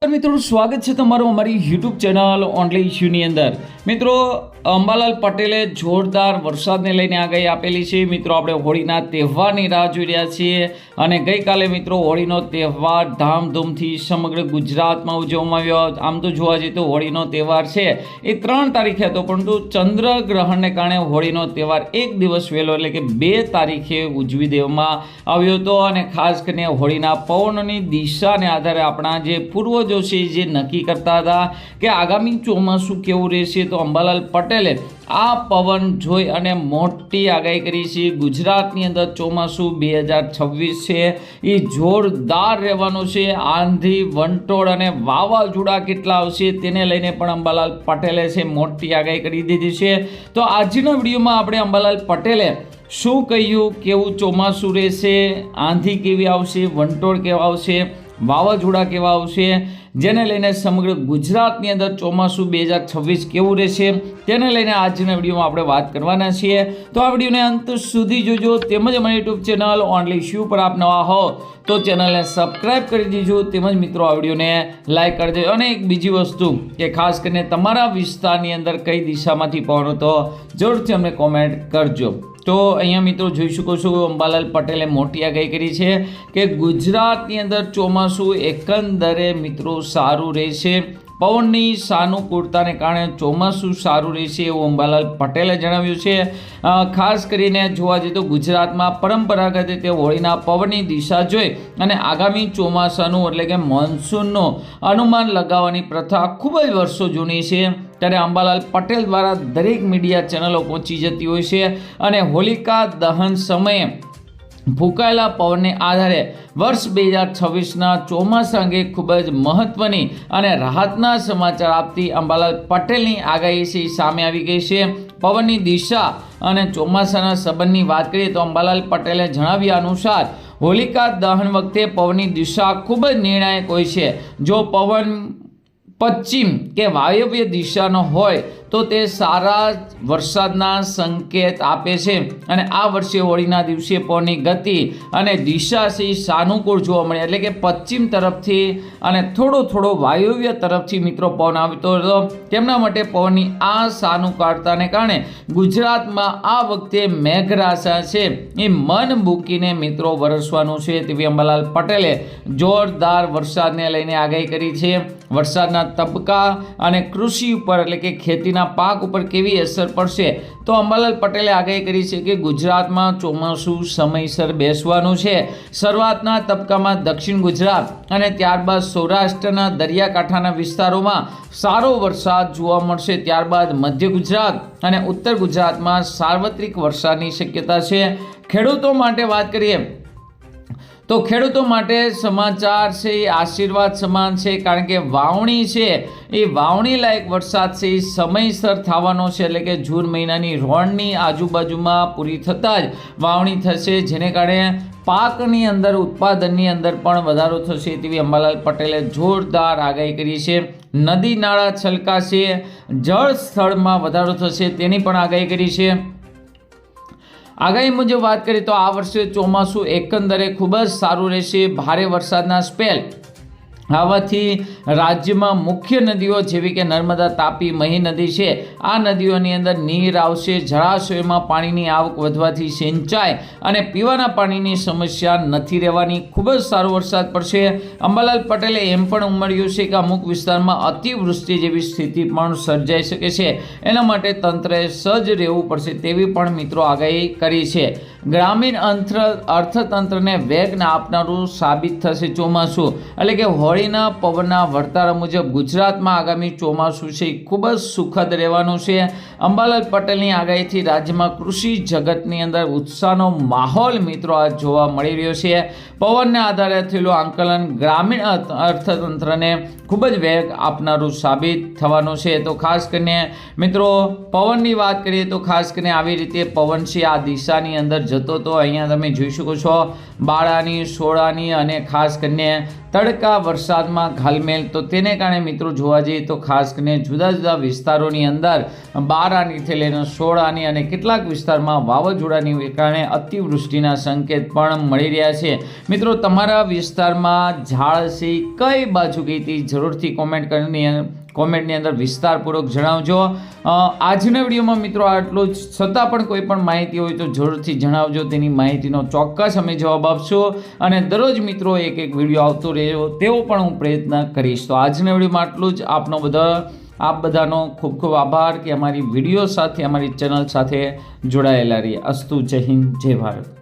મિત્રો સ્વાગત છે તમારું અમારી યુટ્યુબ ચેનલ ઓનલી ઇશ્યુની અંદર। મિત્રો અંબાલાલ પટેલે જોરદાર વરસાદને લઈને આગાહી આપેલી છે। મિત્રો આપણે હોળીના તહેવારની રાહ જોઈ રહ્યા છીએ અને ગઈકાલે મિત્રો હોળીનો તહેવાર ધામધૂમથી સમગ્ર ગુજરાતમાં ઉજવવામાં આવ્યો। આમ તો જોવા જઈએ તો હોળીનો તહેવાર છે એ 3 તારીખે હતો, પરંતુ ચંદ્રગ્રહણને કારણે હોળીનો તહેવાર એક દિવસ વહેલો એટલે કે 2 તારીખે ઉજવી દેવામાં આવ્યો હતો। અને ખાસ કરીને હોળીના પવનની દિશાને આધારે આપણા જે પૂર્વજો જે નક્કી કરતા હતા કે આગામી ચોમાસું કેવું રહેશે, તો અંબાલાલ પટેલે આ પવન જોઈ અને મોટી આગાહી કરી છે। ગુજરાતની અંદર ચોમાસું 2026 છે એ જોરદાર રહેવાનું છે। આંધી, વંટોળ અને વાવાઝોડા કેટલા આવશે તેને લઈને પણ અંબાલાલ પટેલે છે મોટી આગાહી કરી દીધી છે। તો આજના વિડીયોમાં આપણે અંબાલાલ પટેલે શું કહ્યું, કેવું ચોમાસું રહેશે, આંધી કેવી આવશે, વંટોળ કેવા આવશે, વાવાઝોડા કેવા આવશે, જેને લઈને સમગ્ર ગુજરાતની અંદર ચોમાસું 2026 કેવું રહેશે તેને લઈને આજના વિડીયોમાં આપણે વાત કરવાના છીએ। તો આ વિડીયોને અંત સુધી જોજો, તેમજ અમારી યુટ્યુબ ચેનલ ઓનલી ઇશ્યુ પર આપ નવા હો તો ચેનલને સબસ્ક્રાઈબ કરી દેજો, તેમજ મિત્રો આ વિડીયોને લાઈક કરી દેજો। અને એક બીજી વસ્તુ કે ખાસ કરીને તમારા વિસ્તારની અંદર કઈ દિશામાંથી પવન હતો જરૂરથી અમને કોમેન્ટ કરજો। તો અહીંયા મિત્રો જોઈ શકો છો અંબાલાલ પટેલે મોટી આગાહી કરી છે કે ગુજરાતની અંદર ચોમાસું એકંદરે મિત્રો સારું રહેશે। પવનની સાનુકૂળતાને કારણે ચોમાસું સારું રહેશે એવું અંબાલાલ પટેલે જણાવ્યું છે। ખાસ કરીને જોવા જઈએ તો ગુજરાતમાં પરંપરાગત રીતે હોળીના પવનની દિશા જોઈ અને આગામી ચોમાસાનું એટલે કે મોન્સૂનનું અનુમાન લગાવવાની પ્રથા ખૂબ જ વર્ષો જૂની છે। ત્યારે અંબાલાલ પટેલ દ્વારા દરેક મીડિયા ચેનલો પહોંચી જતી હોય છે અને હોલિકા દહન સમયે ફૂંકાયેલા પવનને આધારે વર્ષ 2026ના ચોમાસા અંગે ખૂબ જ મહત્વની અને રાહતના સમાચાર આપતી અંબાલાલ પટેલની આગાહી સામે આવી ગઈ છે। પવનની દિશા અને ચોમાસાના સંબંધની વાત કરીએ તો અંબાલાલ પટેલે જણાવ્યા અનુસાર હોલિકા દહન વખતે પવનની દિશા ખૂબ જ નિર્ણાયક હોય છે। જો પવન પશ્ચિમ કે વાયવ્ય દિશાનો હોય તો તે સારા વરસાદના સંકેત આપે છે અને આ વર્ષે હોળીના દિવસે પવનની ગતિ અને દિશા સાનુકૂળ જોવા મળે, એટલે કે પશ્ચિમ તરફથી અને થોડો વાયવ્ય તરફથી મિત્રો પવન આવતો હતો। તેમના માટે પવનની આ સાનુકૂળતાને કારણે ગુજરાતમાં આ વખતે મેઘરાશા છે એ મન મૂકીને મિત્રો વરસવાનું છે તેવી અંબાલાલ પટેલે જોરદાર વરસાદને લઈને આગાહી કરી છે। વરસાદના તબક્કા અને કૃષિ ઉપર એટલે કે ખેતીના પાક ઉપર કેવી અસર પડશે, તો અંબાલાલ પટેલે આગાહી કરી છે કે ગુજરાતમાં ચોમાસું સમયસર બેસવાનું છે। શરૂઆતના તબક્કામાં દક્ષિણ ગુજરાત અને ત્યારબાદ સૌરાષ્ટ્રના દરિયાકાંઠાના વિસ્તારોમાં સારો વરસાદ જોવા મળશે। ત્યારબાદ મધ્ય ગુજરાત અને ઉત્તર ગુજરાતમાં સાર્વત્રિક વરસાદની શક્યતા છે। ખેડૂતો માટે વાત કરીએ તો ખેડૂતો માટે સમાચાર છે એ આશીર્વાદ સમાન છે, કારણ કે વાવણી છે એ વાવણી લાયક વરસાદ છે એ સમયસર થવાનો છે, એટલે કે જૂન મહિનાની રોણની આજુબાજુમાં પૂરી થતાં જ વાવણી થશે, જેને કારણે પાકની અંદર ઉત્પાદનની અંદર પણ વધારો થશે તેવી અંબાલાલ પટેલે જોરદાર આગાહી કરી છે। નદી નાળા છલકાશે, જળ સ્થળમાં વધારો થશે તેની પણ આગાહી કરી છે। આગાહી મુજબ વાત કરીએ તો આ વર્ષે ચોમાસું એકંદરે ખૂબ જ સારું રહેશે। ભારે વરસાદના સ્પેલ આવવાથી રાજ્યમાં મુખ્ય નદીઓ જેવી કે નર્મદા, તાપી, મહી નદી છે આ નદીઓની અંદર નીર આવશે। જળાશયોમાં પાણીની આવક વધવાથી સિંચાઈ અને પીવાના પાણીની સમસ્યા નથી રહેવાની। ખૂબ જ સારો વરસાદ પડશે। અંબાલાલ પટેલે એમ પણ ઉમેર્યું છે કે અમુક વિસ્તારમાં અતિવૃષ્ટિ જેવી સ્થિતિ પણ સર્જાઈ શકે છે, એના માટે તંત્રએ સજ્જ રહેવું પડશે તેવી પણ મિત્રો આગાહી કરી છે। ગ્રામીણ અર્થતંત્રને વેગ આપનારું સાબિત થશે ચોમાસું, એટલે કે હોળીના પવનના વર્તારા મુજબ ગુજરાતમાં આગામી ચોમાસું છે ખૂબ જ સુખદ રહેવાનું છે। અંબાલાલ પટેલની આગાહીથી રાજ્યમાં કૃષિ જગતની અંદર ઉત્સાહનો માહોલ મિત્રો આ જોવા મળી રહ્યો છે। પવનને આધારે થયેલું આંકલન ગ્રામીણ અર્થતંત્રને ખૂબ જ વેગ આપનારું સાબિત થવાનું છે। તો ખાસ કરીને મિત્રો પવનની વાત કરીએ તો ખાસ કરીને આવી રીતે પવન છે આ દિશાની અંદર જતો તો અહીંયા તમે જોઈ શકો છો બાળાની, સોળાની અને ખાસ કરીને તડકા વરસાદ વરસાદમાં ઘાલમેલ, તો તેને કારણે મિત્રો જોવા જઈએ તો ખાસ કરીને જુદા જુદા વિસ્તારોની અંદર 12 આનીથી લઈને 16 આની અને કેટલાક વિસ્તારમાં વાવાઝોડાની કારણે અતિવૃષ્ટિના સંકેત પણ મળી રહ્યા છે. મિત્રો તમારા વિસ્તારમાં ઝાડ છે કઈ બાજુ ગઈ હતી જરૂરથી કોમેન્ટની અંદર વિસ્તારપૂર્વક જણાવજો. આજના વિડીયોમાં મિત્રો આટલું જ, છતાં પણ કોઈ પણ માહિતી હોય તો જરૂરથી જણાવજો, તેની માહિતીનો ચોક્કસ અમે જવાબ આપશું અને દરરોજ મિત્રો એક વિડીયો આવતો રહ્યો તેવો પણ હું પ્રયત્ન કરીશ. તો આજના વિડીયોમાં આટલું જ. આપ બધાનો ખૂબ ખૂબ આભાર કે અમારી વિડીયો સાથે, અમારી ચેનલ સાથે જોડાયેલા રહીએ. અસ્તુ. જય હિન્દ, જય ભારત.